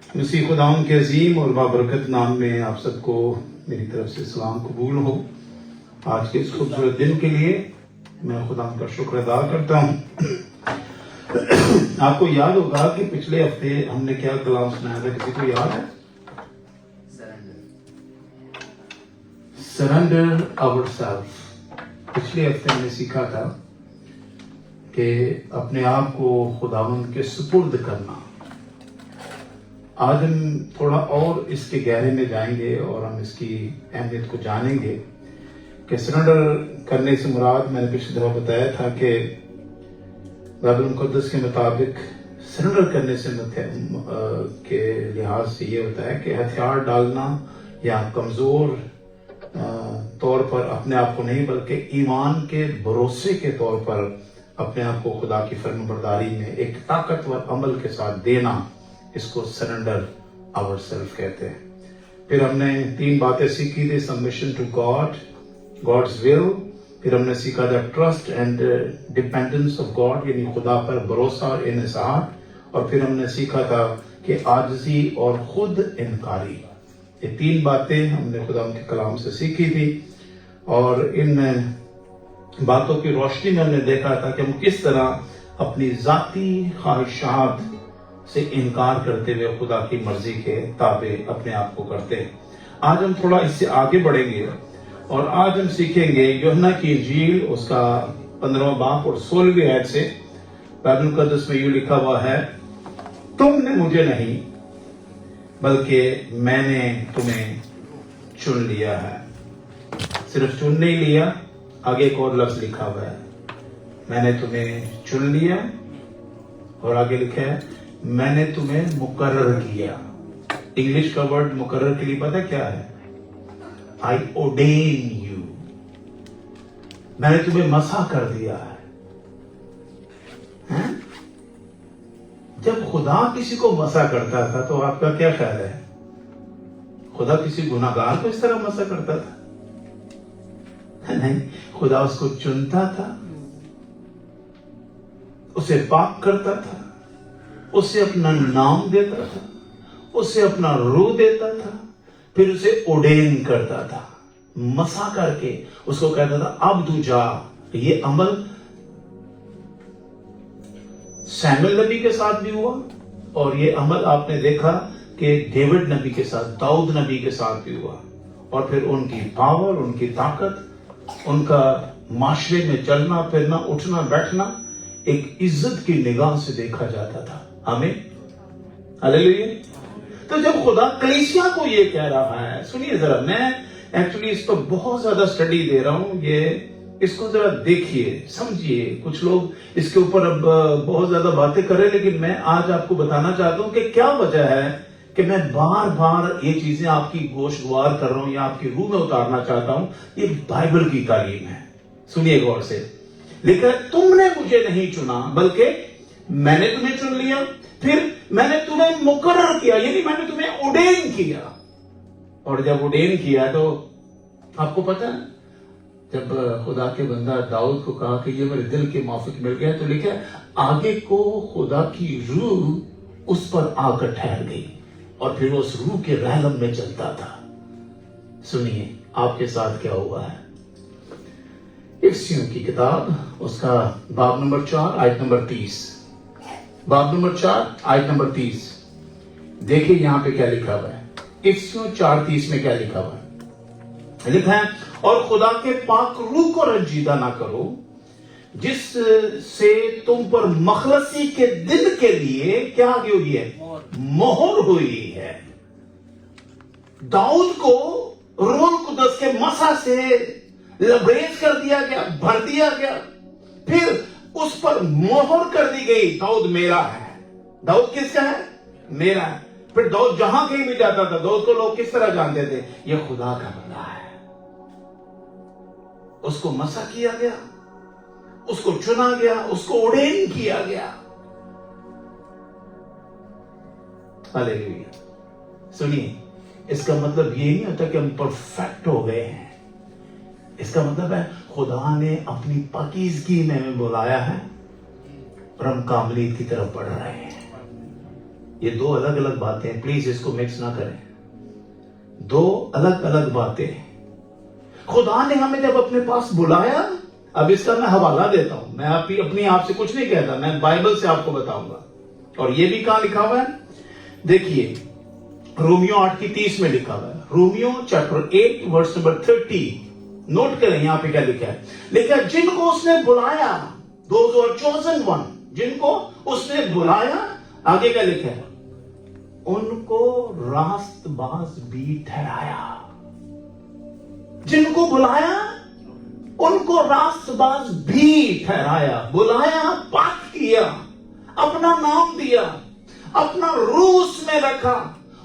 مسیح خداوند کے عظیم اور بابرکت نام میں آپ سب کو میری طرف سے سلام قبول ہو۔ آج کے اس خوبصورت دن کے لیے میں خدا کا شکر ادا کرتا ہوں۔ آپ کو یاد ہوگا کہ پچھلے ہفتے ہم نے کیا کلام سنایا تھا، کسی کو یاد ہے؟ Surrender our self. پچھلے ہفتے ہم نے سیکھا تھا کہ اپنے آپ کو خداوند کے سپرد کرنا۔ آج ہم تھوڑا اور اس کے گہرے میں جائیں گے اور ہم اس کی اہمیت کو جانیں گے کہ سرنڈر کرنے سے مراد، میں نے پچھلی دفعہ بتایا تھا کہ بائبل مقدس کے مطابق سرنڈر کرنے سے کے لحاظ سے یہ ہوتا ہے کہ ہتھیار ڈالنا یا کمزور طور پر اپنے آپ کو نہیں، بلکہ ایمان کے بھروسے کے طور پر اپنے آپ کو خدا کی فرمانبرداری میں ایک طاقتور عمل کے ساتھ دینا، اس کو سرنڈر آور سیلف کہتے ہیں۔ پھر ہم نے 3 باتیں سیکھی تھی: سبمیشن ٹو گاڈ، گاڈز ول، پھر ہم نے سیکھا تھا trust and dependence of God, یعنی خدا پر بھروسہ اور انحصار، اور پھر ہم نے سیکھا تھا کہ عاجزی اور خود انکاری۔ یہ 3 باتیں ہم نے خدا کے کلام سے سیکھی تھی، اور ان باتوں کی روشنی میں ہم نے دیکھا تھا کہ ہم کس طرح اپنی ذاتی خواہشات سے انکار کرتے ہوئے خدا کی مرضی کے تابع اپنے آپ کو کرتے ہیں۔ آج ہم تھوڑا اس سے آگے بڑھیں گے اور آج ہم سیکھیں گے یوحنا کی انجیل، اس کا 15واں باب اور 16ویں آیت سے۔ بائبل مقدس میں یوں لکھا ہوا ہے: تم نے مجھے نہیں بلکہ میں نے تمہیں چن لیا ہے۔ صرف چن نہیں لیا، آگے ایک اور لفظ لکھا ہوا ہے: میں نے تمہیں چن لیا، اور آگے لکھا ہے میں نے تمہیں مقرر کیا۔ انگلش کا ورڈ مقرر کے لیے پتہ کیا ہے؟ I ordain you۔ میں نے تمہیں مسح کر دیا ہے۔ جب خدا کسی کو مسح کرتا تھا تو آپ کا کیا خیال ہے؟ خدا کسی گناہگار کو اس طرح مسح کرتا تھا؟ نہیں، خدا اس کو چنتا تھا، اسے پاک کرتا تھا، اسے اپنا نام دیتا تھا، اسے اپنا روح دیتا تھا، پھر اسے اوڈین کرتا تھا، مسح کر کے اس کو کہتا تھا اب تو جا۔ یہ عمل سیموئیل نبی کے ساتھ بھی ہوا، اور یہ عمل آپ نے دیکھا کہ ڈیوڈ نبی کے ساتھ، داؤد نبی کے ساتھ بھی ہوا، اور پھر ان کی پاور، ان کی طاقت، ان کا معاشرے میں چلنا پھرنا، اٹھنا بیٹھنا ایک عزت کی نگاہ سے دیکھا جاتا تھا۔ آمین، ہاللیلویا۔ تو جب خدا کلیسیا کو یہ کہہ رہا ہے، سنیے ذرا، میں ایکچولی اس پر بہت زیادہ سٹڈی دے رہا ہوں، اس کو ذرا دیکھیے، سمجھیے۔ کچھ لوگ اس کے اوپر اب بہت زیادہ باتیں کریں، لیکن میں آج آپ کو بتانا چاہتا ہوں کہ کیا وجہ ہے کہ میں بار بار یہ چیزیں آپ کی گوشگوار کر رہا ہوں یا آپ کی روح میں اتارنا چاہتا ہوں۔ یہ بائبل کی تعلیم ہے، سنیے غور سے۔ لیکن تم نے مجھے نہیں چنا بلکہ میں نے تمہیں چن لیا، پھر میں نے تمہیں مقرر کیا، یعنی میں نے تمہیں اوڈین کیا۔ اور جب اوڈین کیا تو آپ کو پتہ ہے، جب خدا کے بندہ داؤد کو کہا کہ یہ میرے دل کے موافق مل گیا، تو لکھا آگے کو خدا کی روح اس پر آ کر ٹھہر گئی، اور پھر وہ اس روح کے رحلم میں چلتا تھا۔ سنیے آپ کے ساتھ کیا ہوا ہے۔ افسیوں کی کتاب، اس کا باب نمبر 4 آیت نمبر 30، باب نمبر 4 آیت نمبر 30۔ دیکھیں یہاں پہ کیا لکھا ہوا ہے۔ افسیوں 4:30 میں کیا لکھا ہوا ہے؟ لکھا ہے اور خدا کے پاک روح کو رنجیدہ نہ کرو، جس سے تم پر مخلصی کے دن کے لیے کیا آگے ہوئی ہے؟ مہر ہوئی ہے۔ داؤد کو روح القدس کے مسح سے لبریز کر دیا گیا، بھر دیا گیا، پھر اس پر مہر کر دی گئی، داؤد میرا ہے۔ داؤد کس کا ہے؟ میرا ہے۔ پھر داؤد جہاں کہیں بھی جاتا تھا، داؤد کو لوگ کس طرح جانتے تھے؟ یہ خدا کا بندہ ہے۔ اس کو مسح کیا گیا، اس کو چنا گیا، اس کو اوڈین کیا گیا۔ ہاللیلویا۔ سنیے، اس کا مطلب یہ نہیں ہوتا کہ ہم پرفیکٹ ہو گئے ہیں۔ اس کا مطلب ہے خدا نے اپنی پاکیزگی میں بلایا ہے اور ہم کاملیت کی طرف بڑھ رہے ہیں۔ یہ دو الگ الگ باتیں ہیں، پلیز اس کو مکس نہ کریں. دو الگ الگ باتیں. خدا نے ہمیں جب اپنے پاس بلایا، اب اس کا میں حوالہ دیتا ہوں، میں اپنی آپ سے کچھ نہیں کہتا، میں بائبل سے آپ کو بتاؤں گا. اور یہ بھی کہاں لکھا ہوا ہے؟ دیکھیے رومیو 8:30 میں لکھا ہوا ہے. Romans chapter 8 verse number 30. Note کریں یہاں پہ کیا لکھا ہے. لکھا ہے جن کو اس نے بلایا، those who are chosen one، جن کو اس نے بلایا، آگے کیا لکھا ہے؟ ان کو راست باز بھی ٹھہرایا. جن کو بلایا ان کو راست باز بھی ٹھہرایا. بلایا، پاک کیا، اپنا نام دیا، اپنا روح اس میں رکھا،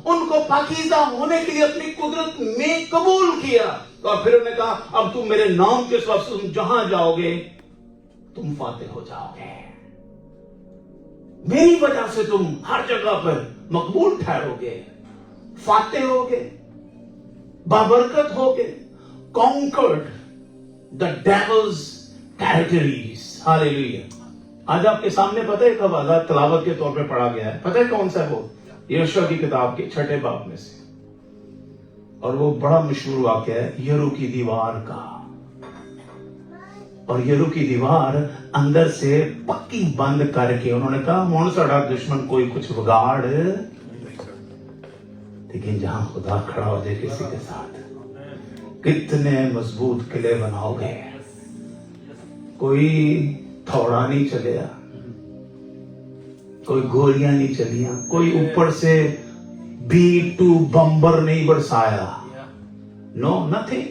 ان کو پاکیزہ ہونے کے لیے اپنی قدرت میں قبول کیا. اور پھر انہوں نے کہا اب تم میرے نام کے سبب سے تم جہاں جاؤ گے تم فاتح ہو جاؤ گے. میری وجہ سے تم ہر جگہ پر مقبول ٹھہرو گے، فاتح ہوگے، بابرکت ہوگے. conquered the devil's territories. Hallelujah. آج آپ کے سامنے پتہ ہے ایک حوالہ تلاوت کے طور پہ پڑھا گیا ہے، پتہ ہے کون سا ہے وہ؟ یشوع کی کتاب کے 6 باب میں سے، اور وہ بڑا مشہور واقعہ ہے یرو کی دیوار کا. اور یرو کی دیوار اندر سے پکی بند کر کے انہوں نے کہا ہون ساڑا دشمن کوئی کچھ بگاڑ، لیکن جہاں خدا کھڑا ہو جائے کسی کے ساتھ کتنے مضبوط قلعے بناؤ گے. کوئی تھوڑا نہیں چلیا، کوئی گولیاں نہیں چلیاں، کوئی اوپر سے B-2 بمبر نہیں برسایا. نو نتھنگ.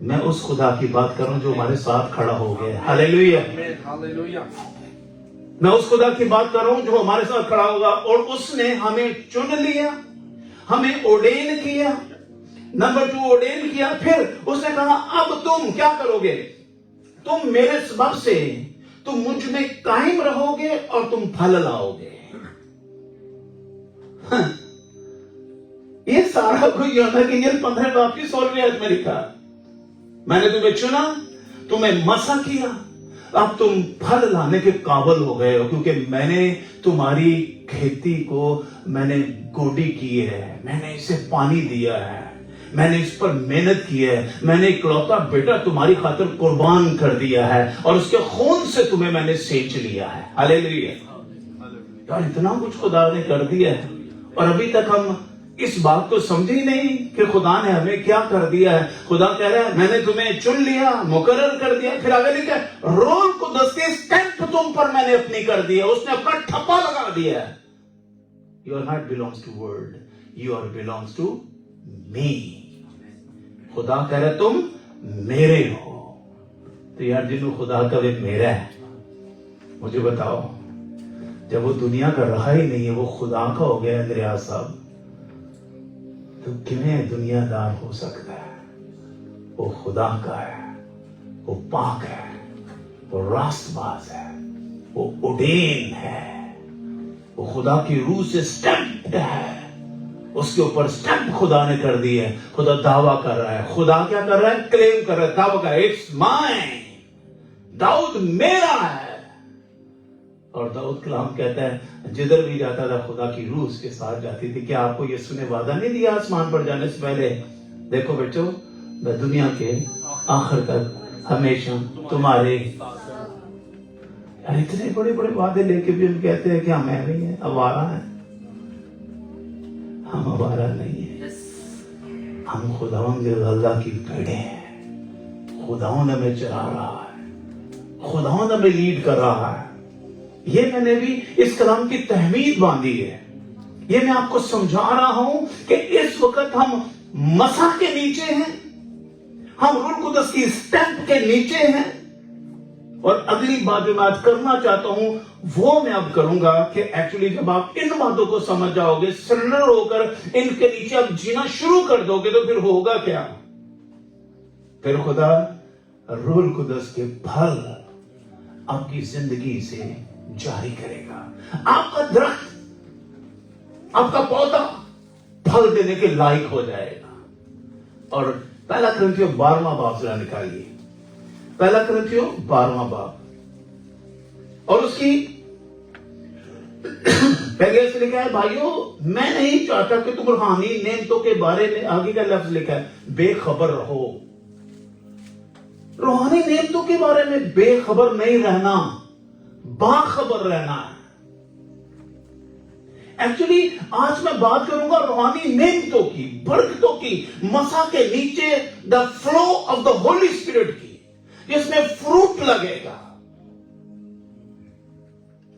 میں اس خدا کی بات کروں جو ہمارے ساتھ کھڑا ہو گیا. ہاللیلویہ. میں اس خدا کی بات کر رہا ہوں جو ہمارے ساتھ کھڑا ہوگا. اور اس نے ہمیں چن لیا، ہمیں اوڈین کیا. نمبر 2 اوڈین کیا. پھر اس نے کہا اب تم کیا کرو گے؟ تم میرے سبب سے تم مجھ میں قائم رہو گے اور تم پھل لاؤ گے. یہ سارا کوئی یوحنا کی انجیل 15 باب کی 16ویں آیت میں لکھا. میں نے تمہیں چنا، تمہیں مسح کیا، اب تم پھل لانے کے قابل ہو گئے ہو، کیونکہ میں نے تمہاری کھیتی کو میں نے گوڈی کی ہے، میں نے اسے پانی دیا ہے، میں نے اس پر محنت کی ہے، میں نے اکلوتا بیٹا تمہاری خاطر قربان کر دیا ہے، اور اس کے خون سے تمہیں میں نے سینچ لیا ہے. ہاللیلویہ. یار اتنا کچھ خدا نے کر دیا ہے، اور ابھی تک ہم اس بات کو سمجھے ہی نہیں کہ خدا نے ہمیں کیا کر دیا ہے. خدا کہہ رہا ہے میں نے تمہیں چن لیا، مقرر کر دیا. پھر آگے لکھا ہے روح القدس کے اسٹیمپ تم پر میں نے اپنی کر دیا، اس نے اپنا ٹھپا لگا دیا ہے. You are not belongs to world, you are belongs to me. خدا کہہ رہا ہے تم میرے ہو. تو یار جنہوں خدا کا بھی میرا ہے، مجھے بتاؤ جب وہ دنیا کا رہا ہی نہیں ہے، وہ خدا کا ہو گیا اندریاز صاحب، تو کیویں دنیا دار ہو سکتا ہے؟ وہ خدا کا ہے، وہ پاک ہے، وہ راست باز ہے، وہ اڈین ہے، وہ خدا کی روح سے سٹیمپڈ ہے، اس کے اوپر سٹیمپ خدا نے کر دی ہے. خدا دعویٰ کر رہا ہے. خدا کیا کر رہا ہے؟ کلیم کر رہا ہے، دعویٰ کر رہا ہے اٹس مائن، داؤد میرا ہے. اور داؤد کلام کہتا ہے جدھر بھی جاتا تھا خدا کی روح اس کے ساتھ جاتی تھی. کیا آپ کو یسوع نے وعدہ نہیں دیا آسمان پر جانے سے پہلے، دیکھو بیٹو میں دنیا کے آخر تک ہمیشہ تمہارے. یار اتنے بڑے بڑے وعدے لے کے بھی ہم کہتے ہیں کہ ہم ایویں ہیں، آوارہ ہیں. ہم آوارہ نہیں ہیں، ہم خداوند کے اللہ کی بھیڑیں ہیں. خداوند ہمیں چلا رہا ہے، خداوند ہمیں لیڈ کر رہا ہے. یہ میں نے بھی اس کلام کی تحمید باندھی ہے. یہ میں آپ کو سمجھا رہا ہوں کہ اس وقت ہم مسح کے نیچے ہیں، ہم روح القدس کی اسٹیمپ کے نیچے ہیں. اور اگلی بات جو میں آج کرنا چاہتا ہوں وہ میں اب کروں گا کہ ایکچولی جب آپ ان باتوں کو سمجھ جاؤ گے، سرنڈر ہو کر ان کے نیچے اب جینا شروع کر دو گے، تو پھر ہوگا کیا؟ پھر خدا روح القدس کے پھل آپ کی زندگی سے جاری کرے گا. آپ کا درخت، آپ کا پودا پھل دینے کے لائق ہو جائے گا. اور پہلا کرنتھیوں 12واں باب ذرا نکالیے، پہلا کرنتھیوں 12واں باب اور اس کی پہلے سے لکھا ہے بھائیو میں نہیں چاہتا کہ تم روحانی نعمتوں کے بارے میں، آگے کا لفظ لکھا ہے بے خبر رہو. روحانی نعمتوں کے بارے میں بے خبر نہیں رہنا، باخبر رہنا ہے. ایکچولی آج میں بات کروں گا روحانی نعمتوں کی، برکتوں کی، مسا کے نیچے the flow of the holy spirit کی، جس میں فروٹ لگے گا.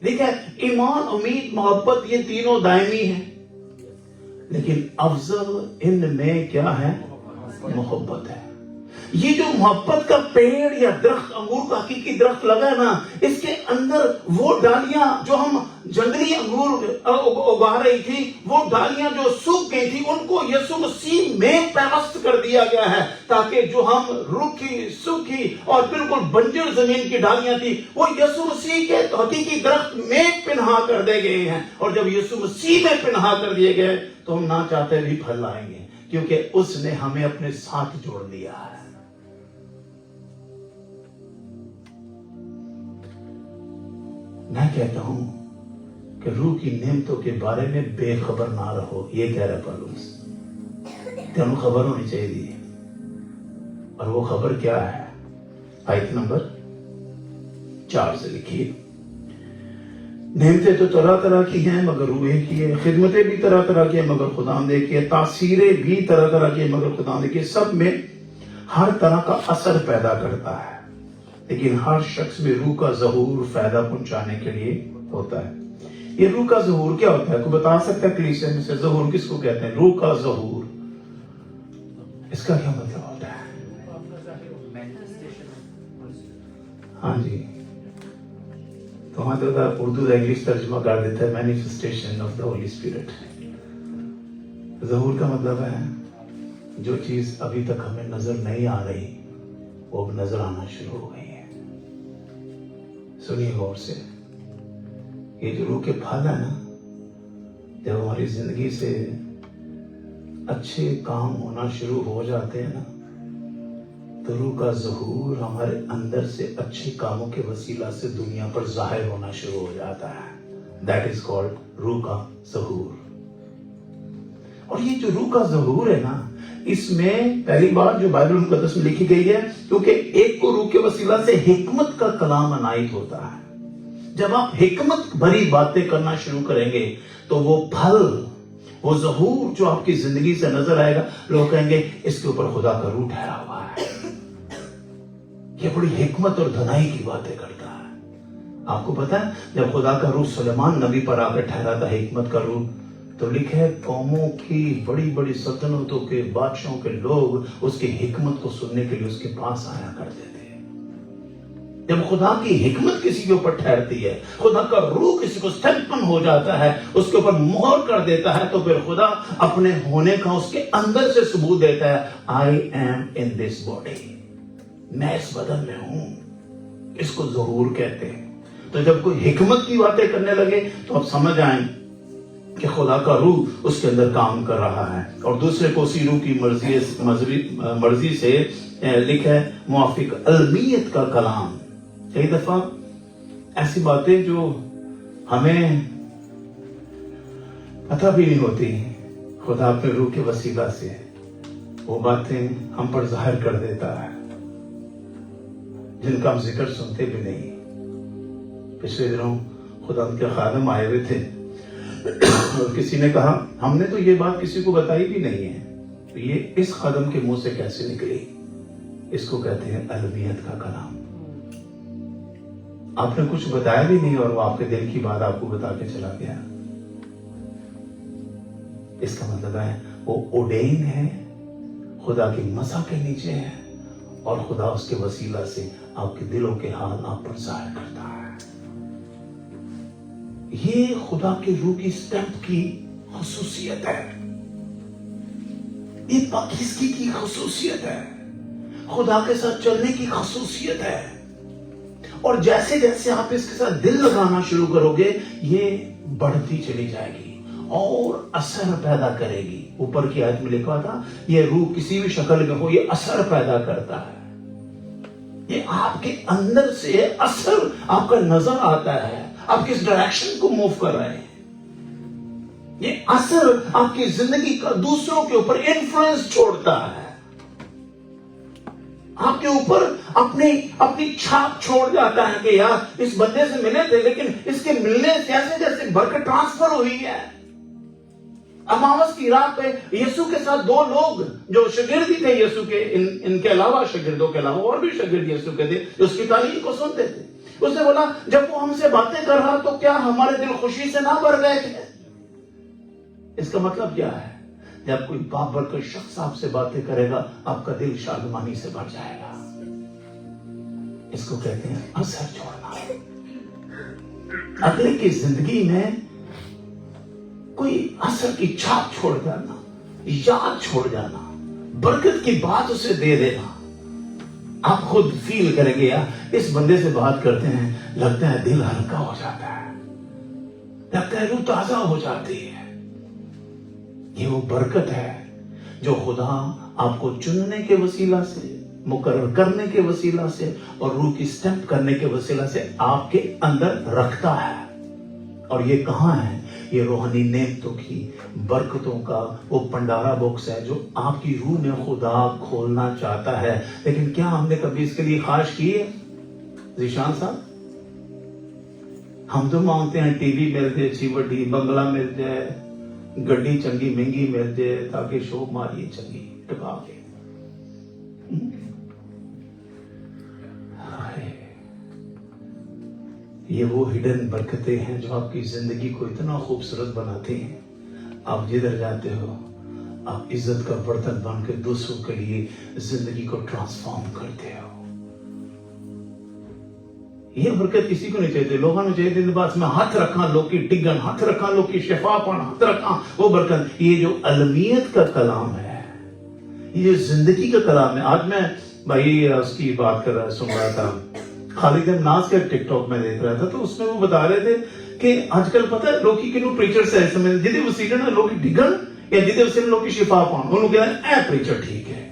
دیکھیں ایمان، امید، محبت یہ تینوں دائمی ہیں، لیکن افضل ان میں کیا ہے؟ محبت ہے. یہ جو محبت کا پیڑ یا درخت، انگور کا حقیقی درخت لگا ہے نا، اس کے اندر وہ ڈالیاں جو ہم جنگلی انگور اگا رہی تھی، وہ ڈالیاں جو سوکھ گئی تھی، ان کو یسوع مسیح میں پیوست کر دیا گیا ہے، تاکہ جو ہم روکھی سوکھی اور بالکل بنجر زمین کی ڈالیاں تھی، وہ یسوع مسیح کے حقیقی درخت میں پنہا کر دے گئے ہیں. اور جب یسوع مسیح میں پنہا کر دیے گئے تو ہم نہ چاہتے بھی پھل لائیں گے، کیونکہ اس نے ہمیں اپنے ساتھ جوڑ لیا ہے. میں کہتا ہوں کہ روح کی نعمتوں کے بارے میں بے خبر نہ رہو، یہ کہہ رہا پالوس. تمہیں خبر ہونی چاہیے. اور وہ خبر کیا ہے؟ آیت نمبر 4 سے لکھیے. نعمتیں تو طرح طرح کی ہیں مگر روح ایک ہی ہے، خدمتیں بھی طرح طرح کی ہیں مگر خداوند ایک ہی ہے، تاثیریں بھی طرح طرح کی ہیں مگر خداوند ایک ہی ہے. سب میں ہر طرح کا اثر پیدا کرتا ہے، لیکن ہر شخص میں روح کا ظہور فائدہ پہنچانے کے لیے ہوتا ہے. یہ روح کا ظہور کیا ہوتا ہے؟ کوئی بتا سکتا ہے کلیسیا میں سے ظہور کس کو کہتے ہیں؟ روح کا ظہور اس کا کیا مطلب ہوتا ہے؟ ہاں جی، تو ہاں تو اردو کا انگلش ترجمہ کر دیتا ہے manifestation of the holy spirit. ظہور کا مطلب ہے جو چیز ابھی تک ہمیں نظر نہیں آ رہی وہ اب نظر آنا شروع ہو گئی ہے. سنیے غور سے، یہ جو روح کے پھل ہے نا، جب ہماری زندگی سے اچھے کام ہونا شروع ہو جاتے ہیں نا، تو روح کا ظہور ہمارے اندر سے اچھے کاموں کے وسیلہ سے دنیا پر ظاہر ہونا شروع ہو جاتا ہے. دیٹ از کالڈ روح کا ظہور. اور یہ جو روح کا ظہور ہے نا، اس میں پہلی بات جو بائبل مقدس میں لکھی گئی ہے، کیونکہ ایک کو روح کے وسیلہ سے حکمت کا کلام عنایت ہوتا ہے. جب آپ حکمت بھری باتیں کرنا شروع کریں گے تو وہ پھل، وہ ظہور جو آپ کی زندگی سے نظر آئے گا، لوگ کہیں گے اس کے اوپر خدا کا روح ٹھہرا ہوا ہے، یہ بڑی حکمت اور دھنائی کی باتیں کرتا ہے. آپ کو پتا ہے جب خدا کا روح سلیمان نبی پر آ کر ٹھہرا تھا، حکمت کا روح، تو لکھا ہے قوموں کی بڑی بڑی سلطنتوں کے بادشاہوں کے لوگ اس کی حکمت کو سننے کے لیے اس کے پاس آیا کرتے تھے. جب خدا کی حکمت کسی کے اوپر ٹھہرتی ہے، خدا کا روح کسی کو سٹیمپن ہو جاتا ہے، اس کے اوپر مہر کر دیتا ہے، تو پھر خدا اپنے ہونے کا اس کے اندر سے ثبوت دیتا ہے. I am in this body، میں اس بدن میں ہوں. اس کو ظہور کہتے ہیں. تو جب کوئی حکمت کی باتیں کرنے لگے تو آپ سمجھ آئیں کہ خدا کا روح اس کے اندر کام کر رہا ہے. اور دوسرے کو اسی روح کی مرضی سے لکھا ہے موافق علمیت کا کلام. کئی دفعہ ایسی باتیں جو ہمیں پتہ بھی نہیں ہوتی، خدا اپنے روح کے وسیلہ سے وہ باتیں ہم پر ظاہر کر دیتا ہے، جن کا ہم ذکر سنتے بھی نہیں. پچھلے دنوں خدا ان کے خادم آئے ہوئے تھے اور کسی نے کہا ہم نے تو یہ بات کسی کو بتائی بھی نہیں ہے، تو یہ اس خادم کے منہ سے کیسے نکلی؟ اس کو کہتے ہیں علمیت کا کلام. آپ نے کچھ بتایا بھی نہیں اور وہ آپ کے دل کی بات آپ کو بتا کے چلا گیا. اس کا مطلب ہے وہ اوڈین ہے، خدا کی مسا کے نیچے ہے، اور خدا اس کے وسیلہ سے آپ کے دلوں کے حال آپ پر ظاہر کرتا ہے. یہ خدا کے روح کی سٹیمپ کی خصوصیت ہے، یہ پاکیزگی کی خصوصیت ہے، خدا کے ساتھ چلنے کی خصوصیت ہے. اور جیسے جیسے آپ اس کے ساتھ دل لگانا شروع کرو گے، یہ بڑھتی چلی جائے گی اور اثر پیدا کرے گی. اوپر کی آیت میں لکھا تھا یہ روح کسی بھی شکل میں ہو یہ اثر پیدا کرتا ہے. یہ آپ کے اندر سے اثر آپ کا نظر آتا ہے، آپ کس ڈائریکشن کو موو کر رہے ہیں. یہ اثر آپ کی زندگی کا دوسروں کے اوپر انفلوئنس چھوڑتا ہے، آپ کے اوپر اپنی چھاپ چھوڑ جاتا ہے کہ یار اس بندے سے ملے تھے لیکن اس کے ملنے سے جیسے برکت ٹرانسفر ہوئی ہے۔ اماوس کی رات پہ یسوع کے ساتھ دو لوگ جو شاگردی تھے یسوع کے، ان کے علاوہ شاگردوں کے علاوہ اور بھی شاگرد یسوع کے تھے جو اس کی تعلیم کو سنتے تھے، اس نے بولا جب وہ ہم سے باتیں کر رہا تو کیا ہمارے دل خوشی سے نہ بھر گئے تھے؟ اس کا مطلب کیا ہے؟ جب کوئی بابرکت شخص آپ سے باتیں کرے گا آپ کا دل شادمانی سے بھر جائے گا۔ اس کو کہتے ہیں اثر چھوڑنا۔ اگلے کی زندگی میں کوئی اثر کی چھاپ چھوڑ جانا، یاد چھوڑ جانا، برکت کی بات اسے دے دینا۔ آپ خود فیل کریں گے یار اس بندے سے بات کرتے ہیں لگتا ہے دل ہلکا ہو جاتا ہے، لگتا ہے روح تازہ ہو جاتی ہے۔ یہ وہ برکت ہے جو خدا آپ کو چننے کے وسیلہ سے، مقرر کرنے کے وسیلہ سے اور روح کی سٹیپ کرنے کے وسیلہ سے آپ کے اندر رکھتا ہے۔ اور یہ کہاں ہے؟ یہ روحانی نعمتوں کی، برکتوں کا وہ پنڈارا باکس ہے جو آپ کی روح میں خدا کھولنا چاہتا ہے۔ لیکن کیا ہم نے کبھی اس کے لیے خواہش کی ہے؟ ذیشان صاحب، ہم تو مانگتے ہیں ٹی وی مل جائے، اچھی بڑی بنگلہ مل جائے، گڈی چنگی مہنگی مل جائے تاکہ شو ماری چنگی ٹکا کے۔ یہ وہ ہڈن برکتیں ہیں جو آپ کی زندگی کو اتنا خوبصورت بناتی ہیں۔ آپ جدھر جاتے ہو آپ عزت کا برتن بن کے دوسروں کے لیے زندگی کو ٹرانسفارم کرتے ہو۔ یہ برکت کسی کو نہیں چاہیے، لوگوں نے چاہیے بات میں ہاتھ رکھا لوگ کی ٹگن، ہاتھ رکھا لوگ کی شفا پان، ہاتھ رکھا وہ برکت۔ یہ جو علمیت کا کلام ہے، یہ جو زندگی کا کلام ہے۔ آج میں بھائی اس کی بات کر رہا سن رہا تھا، خالد ناز کا ٹک ٹاک میں دیکھ رہا تھا، تو اس میں وہ بتا رہے تھے کہ آج کل پتہ ہے لوگ کی پریچر سے ایسے میں جدے وسیلے نا لوگ کی ڈگن یا جدے وسیلے لوگ کی شفا پان، انہوں کہہ رہے ہیں اے پریچر ٹھیک ہے۔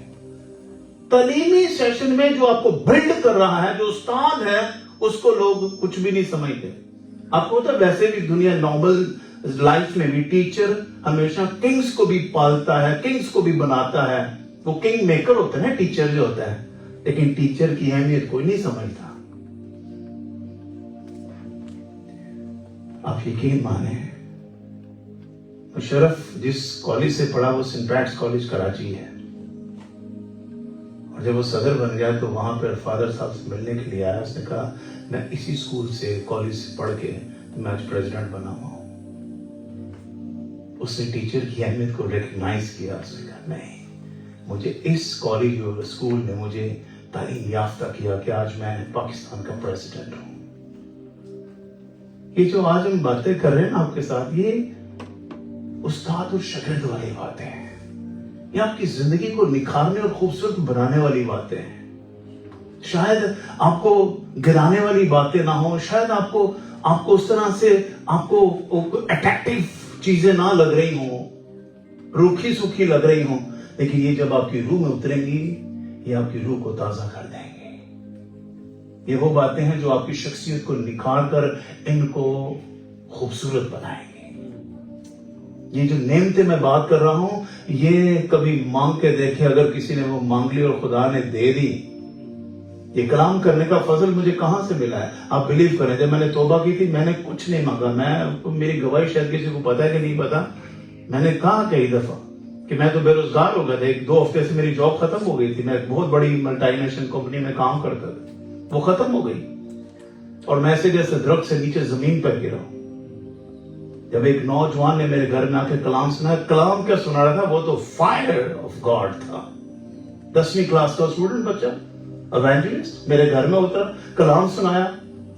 تعلیمی سیشن میں جو آپ کو بلڈ کر رہا ہے، جو استاد ہے، اس کو لوگ کچھ بھی نہیں سمجھتے۔ آپ کو پتہ ویسے بھی دنیا نارمل لائف میں بھی ٹیچر ہمیشہ کنگز کو بھی پالتا ہے، کنگز کو بھی بناتا ہے۔ وہ کنگ میکر ہوتا ہے نا ٹیچر جو ہوتا ہے، لیکن ٹیچر کی اہمیت کوئی نہیں سمجھتا۔ آپ یقین مانیں مشرف جس کالج سے پڑھا وہ سینٹ پیٹس کالج کراچی ہے، اور جب وہ صدر بن گیا تو وہاں پر فادر صاحب سے ملنے کے لیے آیا۔ اس نے کہا میں اسی اسکول سے کالج سے پڑھ کے میں آج پریزیڈنٹ بنا ہوا ہوں۔ اس نے ٹیچر کی اہمیت کو ریکگنائز کیا۔ اس نے کہا نہیں، مجھے اس کالج اور اسکول نے مجھے تعلیم یافتہ کیا کہ آج میں پاکستان کا پریزیڈنٹ ہوں۔ یہ جو آج ہم باتیں کر رہے ہیں نا آپ کے ساتھ، یہ استاد اور شاگرد والی باتیں ہیں، یہ آپ کی زندگی کو نکھارنے اور خوبصورت بنانے والی باتیں ہیں۔ شاید آپ کو گرانے والی باتیں نہ ہوں، شاید آپ کو اس طرح سے آپ کو اٹریکٹیو چیزیں نہ لگ رہی ہوں، روکھی سوکھی لگ رہی ہوں، لیکن یہ جب آپ کی روح میں اتریں گی یہ آپ کی روح کو تازہ کر دیں گے۔ یہ وہ باتیں ہیں جو آپ کی شخصیت کو نکھار کر ان کو خوبصورت بنائیں گے۔ یہ جو نعمتیں میں بات کر رہا ہوں یہ کبھی مانگ کے دیکھے، اگر کسی نے وہ مانگ لی اور خدا نے دے دی، یہ کلام کرنے کا فضل مجھے کہاں سے ملا ہے؟ آپ بلیو کریں، جب میں نے توبہ کی تھی میں نے کچھ نہیں مانگا۔ میری گواہی شاید کسی کو پتا ہے کہ نہیں پتا، میں نے کہا کئی دفعہ کہ میں تو بے روزگار ہو گیا تھا، 1-2 ہفتے سے میری جاب ختم ہو گئی تھی، میں ایک بہت بڑی ملٹی نیشنل کمپنی میں کام کرتا تھا، وہ ختم ہو گئی، اور میں سے جیسے درخت سے نیچے زمین پر گرا ہوں۔ جب ایک نوجوان نے میرے گھر میں آ کے کلام سنا، کلام کیا سنا رہا تھا؟ وہ تو فائر آف گاڈ تھا۔ 10ویں کلاس کا اسٹوڈنٹ بچہ، ایوانجلسٹ، میرے گھر میں اترا، کلام سنایا،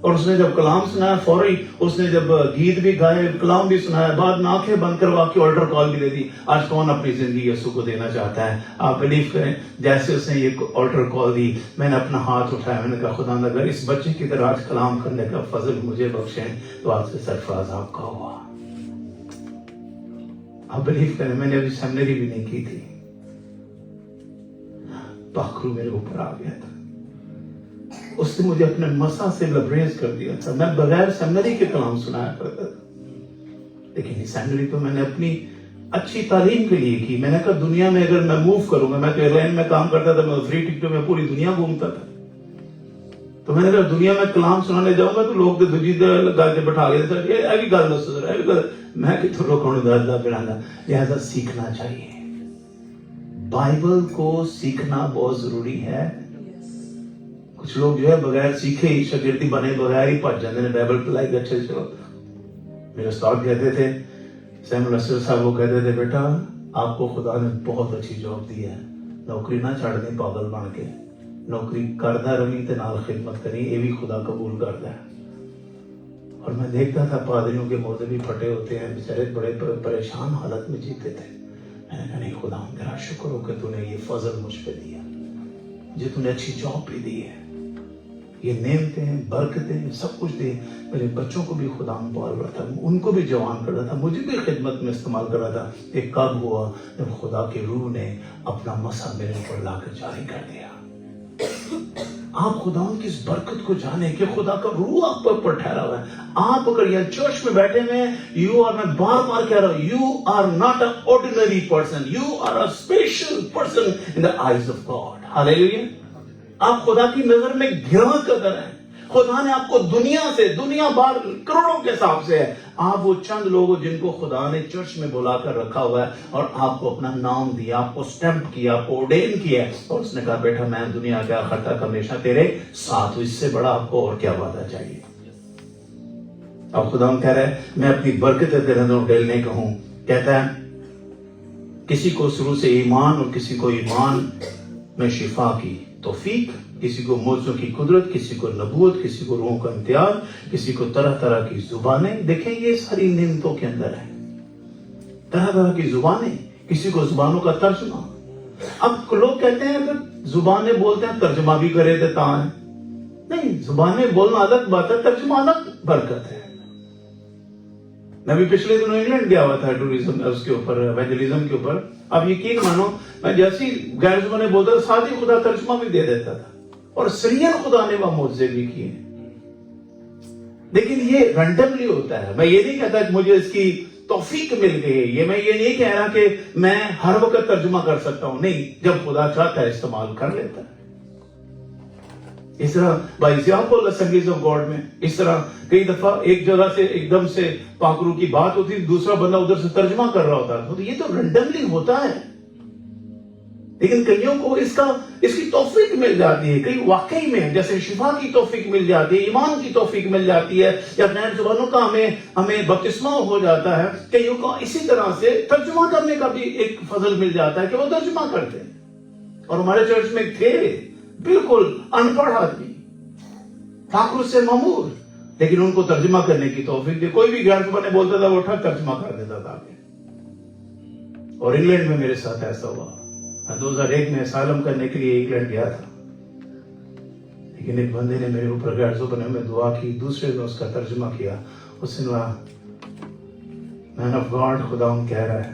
اور اس نے جب کلام سنایا فوری اس نے جب گیت بھی گائے، کلام بھی سنایا، بعد میں آنکھیں بند کروا کے آلٹر کال بھی دے دی۔ آج کون اپنی زندگی یسوع کو دینا چاہتا ہے؟ آپ بلیو کریں، جیسے اس نے یہ آلٹر کال دی میں نے اپنا ہاتھ اٹھایا، میں نے کہا خدا اگر اس بچے کی طرح آج کلام کرنے کا فضل مجھے بخشیں تو آج سے سرفراز آپ کا ہوا۔ آپ بلیو کریں، میں نے ابھی سیمنری بھی نہیں کی تھی، پاکرو میرے اوپر آ گیا تھا، اس نے مجھے اپنے مسا سے لبریز کر دیا تھا، میں بغیر سیمنری کے کلام سنایا کرتا تھا۔ لیکن اسمبلی تو میں نے اپنی اچھی تعلیم کے لیے کی. میں نے کہا دنیا میں اگر میں موو کروں گا, میں تو ایئر لائن میں کام کرتا تھا, میں فری ٹکٹوں میں پوری دنیا گھومتا تھا, تو میں نے کہا دنیا میں کلام سنانے جاؤں گا تو لوگ تو دوجی لگا کے بٹھا گئے سر یہ بھی گل دسو سر, یہ بھی گل. میں کہ تو لوگوں نے دسدا پڑھانا, لہذا سیکھنا چاہیے. بائبل کو سیکھنا بہت ضروری ہے. کچھ لوگ جو ہے بغیر سیکھے ہی شاگردی بنے بغیر ہی پھج جاتے ہیں بائبل پڑھائی کے اچھے چلو. میرے استاد کہتے تھے سیمول اسر صاحب, وہ کہتے تھے بیٹا آپ کو خدا نے بہت اچھی جاب دی ہے, نوکری نہ چھڑ دیں پاگل بن کے, نوکری کردا رہی تے نال خدمت کری, یہ بھی خدا قبول کرتا ہے. اور میں دیکھتا تھا پادریوں کے موزے بھی پھٹے ہوتے ہیں, بیچارے بڑے پریشان حالت میں جیتے تھے. میں نے کہا نہیں خدا تیرا شکر ہو کہ تو نے یہ فضل مجھ پہ دیا, جو تو نے اچھی جاب بھی دی ہے, یہ نعمتیں برکتیں سب کچھ دے. میرے بچوں کو بھی خدا پال رہا تھا, ان کو بھی جوان کر رہا تھا, مجھے بھی خدمت میں استعمال کر رہا تھا. ایک کب ہوا جب خدا کے روح نے اپنا مسا میرے اوپر لا کر جاری کر دیا. آپ خدا کی اس برکت کو جانے کہ خدا کا روح آپ پر ٹھہرا ہوا ہے. آپ اگر یہاں چرچ میں بیٹھے ہوئے ہیں, میں بار بار کہہ رہا ہوں, you are not a ordinary person, you are a special person in the eyes of God. Hallelujah. آپ خدا کی نظر میں گراں قدر ہیں. خدا نے آپ کو دنیا بار کروڑوں کے حساب سے ہے. آپ وہ چند لوگ ہو جن کو خدا نے چرچ میں بلا کر رکھا ہوا ہے اور آپ کو اپنا نام دیا, آپ کو سٹیمپ کیا, آپ کو ordain کیا, اور اس نے کہا بیٹا میں دنیا کے آخر تک ہمیشہ تیرے ساتھ ہوں. اس سے بڑا آپ کو اور کیا وعدہ چاہیے. اب خدا کہہ رہا ہے میں اپنی برکتیں تیرے اندر ڈالنے کا ہوں. کہتا ہے کسی کو شروع سے ایمان اور کسی کو ایمان میں شفا کی توفیق, کسی کو موجزوں کی قدرت, کسی کو نبوت, کسی کو روح کا امتیاز, کسی کو طرح طرح کی زبانیں. دیکھیں یہ ساری نعمتوں کے اندر ہے, طرح طرح کی زبانیں, کسی کو زبانوں کا ترجمہ. اب لوگ کہتے ہیں اگر زبانیں بولتے ہیں ترجمہ بھی کرے دیتا ہے. نہیں, زبانیں بولنا الگ بات ہے, ترجمہ الگ برکت ہے. میں بھی پچھلے دنوں انگلینڈ گیا ہوا تھا ٹوریزم اس کے اوپر, ایونجلزم کے اوپر. اب یقین مانو میں جیسی غیر زبانیں بولتا تھا ساتھ ہی خدا ترجمہ بھی دے دیتا تھا, اور سرین خدا نے وہ معجزے بھی کیے. لیکن یہ رینڈملی ہوتا ہے. میں یہ نہیں کہتا کہ مجھے اس کی توفیق مل گئی, یہ میں یہ نہیں کہہ رہا کہ میں ہر وقت ترجمہ کر سکتا ہوں. نہیں, جب خدا چاہتا ہے استعمال کر لیتا ہے. اس طرح by example assemblies of God میں اس طرح کئی دفعہ ایک جگہ سے ایک دم سے پاکرو کی بات ہوتی, دوسرا بندہ ادھر سے ترجمہ کر رہا ہوتا ہے. تو یہ تو رینڈملی ہوتا ہے, لیکن کئیوں کو اس کی توفیق مل جاتی ہے. کئی واقعی میں جیسے شفا کی توفیق مل جاتی ہے, ایمان کی توفیق مل جاتی ہے, یا غیر زبانوں کا ہمیں بپتسمہ ہو جاتا ہے. کئیوں کو اسی طرح سے ترجمہ کرنے کا بھی ایک فضل مل جاتا ہے کہ وہ ترجمہ کرتے ہیں. اور ہمارے چرچ میں تھے بالکل ان پڑھ آدمی, ٹھاکر سے معمور, لیکن ان کو ترجمہ کرنے کی توفیق دی. کوئی بھی غیر زبانیں بولتا تھا وہ ٹھک ترجمہ کر دیتا تھا. اور انگلینڈ میں میرے ساتھ ایسا ہوا. 2001 میں اسائلم کرنے کے لیے انگلینڈ گیا تھا, لیکن ایک بندے نے میرے اوپر غیر زبانوں میں دعا کی, دوسرے نے اس کا ترجمہ کیا. اس نے کہا مین آف گاڈ, خدا کہہ رہا ہے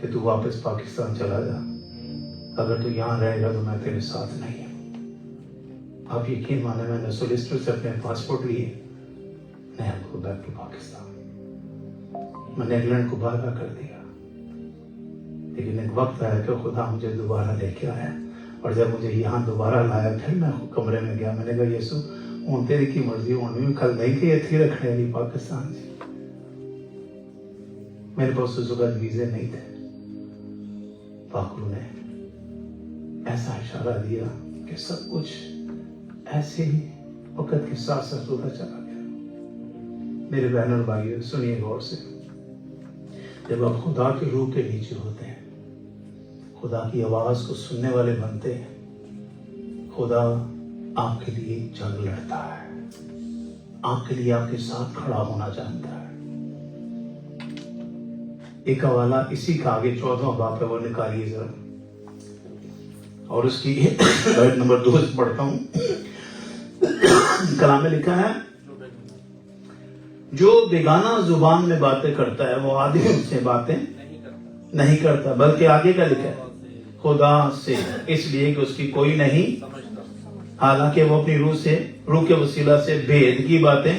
کہ تو واپس پاکستان چلا جا, اگر تو یہاں رہے گا تو میں تیرے ساتھ نہیں ہوں. آپ یقین مانے میں نے سولیسٹر سے اپنے پاسپورٹ لیے, نہیں ہم کو بیک ٹو پاکستان. میں نے انگلینڈ کو باہر کر دیا, لیکن ایک وقت آیا کہ خدا مجھے دوبارہ لے کے آیا. اور جب مجھے یہاں دوبارہ لایا, پھر میں کمرے میں گیا. میں نے کہا یسو ہوں تیری کی مرضی, ہوں بھی کل نہیں کہ یہ تھی رکھنے والی پاکستان سے. میرے پاس اس وقت ویزے نہیں تھے. پاکرو نے ایسا اشارہ دیا کہ سب کچھ ایسے ہی وقت کے ساتھ ساتھ ہوتا چلا گیا. میرے بہن اور بھائیو سنیے غور سے, جب آپ خدا کے روح کے نیچے ہوتے ہیں, خدا کی آواز کو سننے والے بنتے ہیں, خدا آپ کے لیے جنگ لڑتا ہے, آپ کے لیے آپ کے ساتھ کھڑا ہونا چاہتا ہے. ایک حوالہ اسی کا آگے 14واں باب ہے, وہ نکالیے ذرا, اور اس کی آیت نمبر 2 سے پڑھتا ہوں. کلام میں لکھا ہے جو بیگانہ زبان میں باتیں کرتا ہے وہ آدمی ان سے باتیں نہیں کرتا, بلکہ آگے کا لکھا ہے خدا سے, اس لیے کہ اس کی کوئی نہیں, حالانکہ وہ اپنی روح کے وسیلہ سے بھید کی باتیں.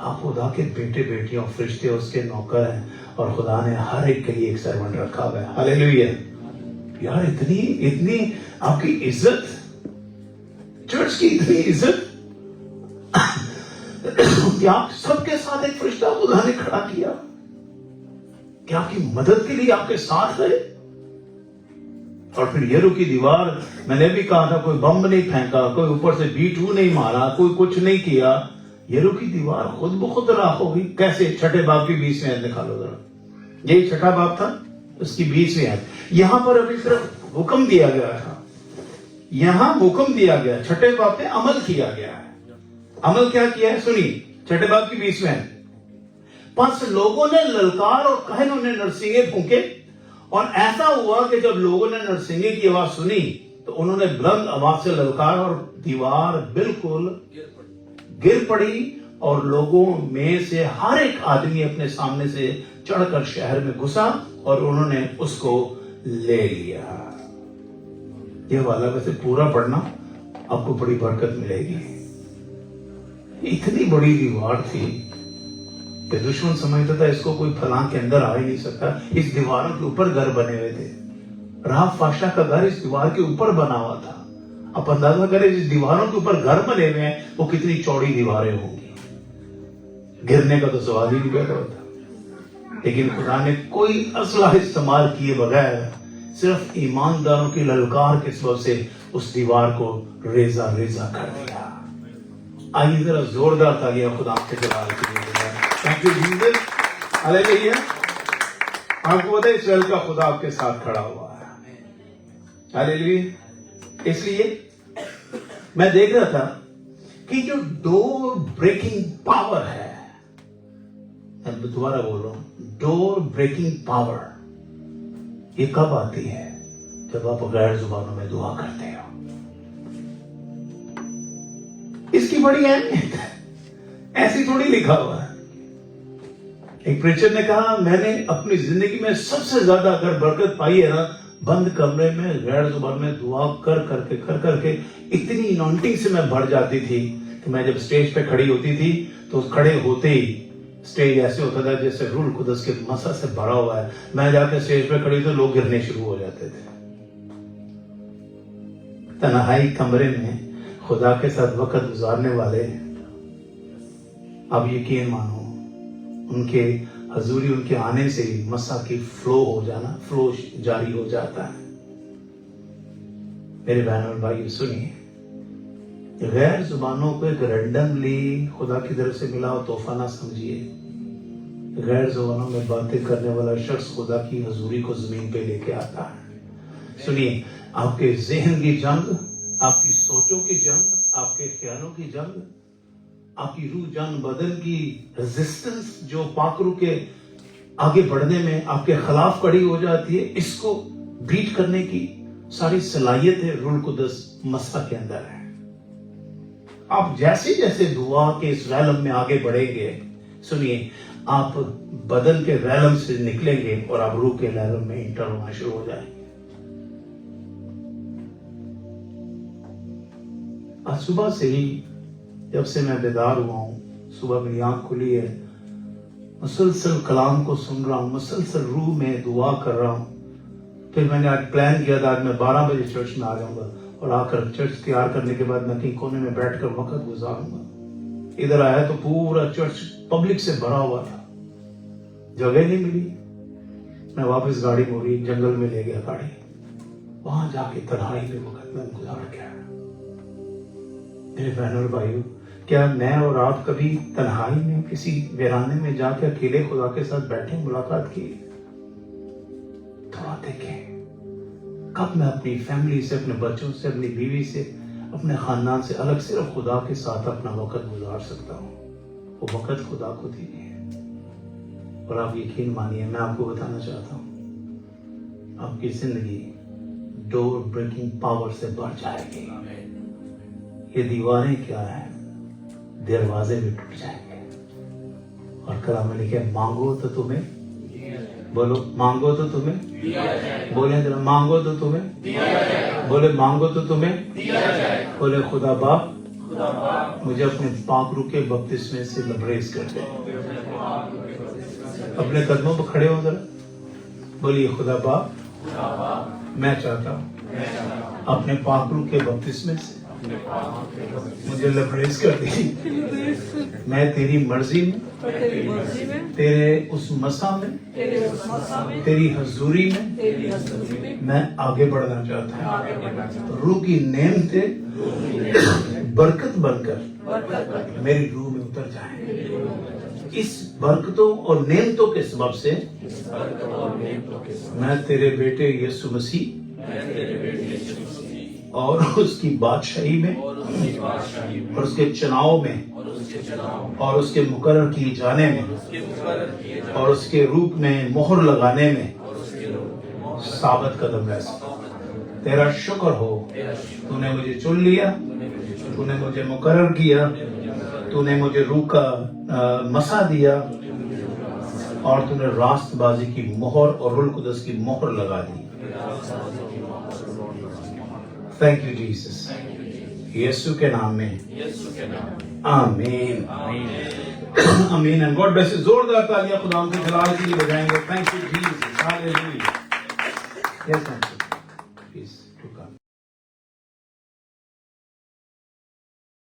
آپ خدا کے بیٹے بیٹیوں فرشتے اس کے نوکر ہیں اور خدا نے ہر ایک کے لیے ایک سرونٹ رکھا ہوا ہے. ہاللیلویا. یار اتنی آپ کی عزت, چرچ کی اتنی عزت کہ آپ سب کے ساتھ ایک فرشتہ خدا نے کھڑا کیا کہ آپ کی مدد کے لیے آپ کے ساتھ رہے. اور پھر یرو کی دیوار, میں نے بھی کہا تھا کوئی بم نہیں پھینکا, کوئی اوپر سے B2 نہیں مارا, کوئی کچھ نہیں کیا. یرو کی دیوار خود بخود راہ ہو گئی. کیسے؟ چھٹے باب کی 20ویں آیت نکالو ذرا. یہی چھٹا باب تھا, اس کی 20ویں آیت. یہاں پر ابھی صرف حکم دیا گیا تھا, یہاں حکم دیا گیا, چھٹے باب پہ عمل کیا گیا ہے. عمل کیا کیا ہے سنی, چھٹے باب کی 20ویں آیت. پس لوگوں نے للکار اور کہنوں نے نرسنگیں پھونکے, اور ایسا ہوا کہ جب لوگوں نے نرسنگے کی آواز سنی تو انہوں نے بلند آواز سے للکار, اور دیوار بالکل گر پڑی, اور لوگوں میں سے ہر ایک آدمی اپنے سامنے سے چڑھ کر شہر میں گھسا اور انہوں نے اس کو لے لیا. یہ والا ویسے پورا پڑھنا, آپ کو بڑی برکت ملے گی. اتنی بڑی دیوار تھی کہ دشمن سمجھتا تھا اس کو کوئی پھلان کے اندر آ ہی نہیں سکتا. اس دیواروں کے اوپر گھر بنے ہوئے تھے. راہ فاشا کا گھر اس دیوار کے اوپر بنا ہوا تھا. آپ اندازہ کریں جس دیواروں کے اوپر گھر بنے ہوئے ہیں وہ کتنی چوڑی دیواریں ہوں گی. گرنے کا تو سوال ہی نہیں پیدا ہوتا. لیکن خدا نے کوئی اسلحہ استعمال کیے بغیر صرف ایمانداروں کی للکار کے سبب سے اس دیوار کو ریزہ ریزہ کر دیا. آئیے ذرا زوردار تالیاں خدا کے جلال کے لیے. Thank you Jesus. ہاللیلویا. آپ کو پتہ ہے اسرائیل کا خدا آپ کے ساتھ کھڑا ہوا ہے. ہاللیلویا. اس لیے میں دیکھ رہا تھا کہ جو ڈور بریکنگ پاور ہے, میں دوبارہ بول رہا ہوں, ڈور بریکنگ پاور یہ کب آتی ہے؟ جب آپ غیر زبانوں میں دعا کرتے ہو. اس کی بڑی اہمیت ہے, ایسی تھوڑی لکھا ہوا ہے. ایک پریچر نے کہا میں نے اپنی زندگی میں سب سے زیادہ اگر برکت پائی ہے نا, بند کمرے میں غیر زبان میں دعا کر کر کے اتنی انانٹنگ سے میں بھر جاتی تھی کہ میں جب سٹیج پہ کھڑی ہوتی تھی تو کھڑے ہوتے ہی سٹیج ایسے ہوتا تھا جیسے روح القدس کے مسح سے بھرا ہوا ہے. میں جا کے سٹیج پہ کھڑی تو لوگ گرنے شروع ہو جاتے تھے. تنہائی کمرے میں خدا کے ساتھ وقت گزارنے والے, اب یقین مانو ان کے حضوری, ان کے آنے سے ہی مسح کی فلو جاری ہو جاتا ہے. میرے بہنوں اور بھائیو سنیے, غیر زبانوں کو ایک رینڈملی خدا کی طرف سے ملا ہوا تحفہ نہ سمجھیے. غیر زبانوں میں باتیں کرنے والا شخص خدا کی حضوری کو زمین پہ لے کے آتا ہے. سنیے, آپ کے ذہن کی جنگ, آپ کی سوچوں کی جنگ, آپ کے خیالوں کی جنگ, آپ کی روح جان بدن کی ریزسٹنس جو پاک روح کے آگے بڑھنے میں آپ کے خلاف کڑی ہو جاتی ہے, اس کو بیٹ کرنے کی ساری صلاحیت ہے روح القدس مسح کے اندر ہے. آپ جیسے جیسے دعا کے اس ریلم میں آگے بڑھیں گے, سنیے, آپ بدن کے ریلم سے نکلیں گے اور آپ روح کے ریلم میں انٹر ہونا شروع ہو جائیں گے. آج صبح سے ہی جب سے میں بیدار ہوا ہوں, صبح میری آنکھ کھلی ہے, مسلسل کلام کو سن رہا ہوں, مسلسل روح میں دعا کر رہا ہوں. پھر میں نے آج پلان کیا تھا آج میں 12 بجے چرچ میں آ جاؤں گا, اور آ کر چرچ تیار کرنے کے بعد میں کہیں کونے میں بیٹھ کر وقت گزاروں گا. ادھر آیا تو پورا چرچ پبلک سے بھرا ہوا تھا, جگہ نہیں ملی. میں واپس گاڑی موڑی, جنگل میں لے گیا گاڑی, وہاں جا کے تنہائی میں وقت میں گزار گیا. میرے بہنوں اور بھائیوں, کیا میں اور آپ کبھی تنہائی میں کسی ویرانے میں جا کے اکیلے خدا کے ساتھ بیٹھے ملاقات کی؟ تھوڑا دیکھیں, کب میں اپنی فیملی سے, اپنے بچوں سے, اپنی بیوی سے, اپنے خاندان سے الگ صرف خدا کے ساتھ اپنا وقت گزار سکتا ہوں. وہ وقت خدا کو دیجیے. اور آپ یقین مانیے, میں آپ کو بتانا چاہتا ہوں, آپ کی زندگی ڈور بریکنگ پاور سے بڑھ جائے گی. یہ دیواریں کیا ہیں, دروازے بھی ٹوٹ جائیں گے. اور کلام میں لکھے, مانگو تو تمہیں, بولو مانگو تو تمہیں, بولے ذرا مانگو تو تمہیں, بولے مانگو تو تمہیں, بولے خدا باپ مجھے اپنے پاک روح کے بپتسمے سے لبریز کر دے. اپنے قدموں پر کھڑے ہو ذرا, بولیے خدا باپ میں چاہتا ہوں اپنے پاک روح کے بپتسمے سے مجھے لبریز کر دی. میں تیری مرضی میں, تیرے اس مسا میں, تیری حضوری میں آگے بڑھنا چاہتا ہوں. روح کی نعمتیں برکت بن کر میری روح میں اتر جائیں. اس برکتوں اور نعمتوں کے سبب سے میں تیرے بیٹے یسوع مسیح اور اس کی بادشاہی میں اور اس کے چناؤ میں اور اس کے مقرر کیے جانے میں اور اس کے روپ میں مہر لگانے میں ثابت قدم رہ سکتا. تیرا شکر ہو, تو نے مجھے چن لیا, تو نے مجھے مقرر کیا, تو نے مجھے روح کا مسا دیا اور تو نے راست بازی کی مہر اور روح القدس کی مہر لگا دی. Thank you Jesus. یسوع کے نام میں amen amen. And God bless. زوردار تالیاں خدا کے جلال کے لیے بجائیں گے. Thank you Jesus. Hallelujah. Yes.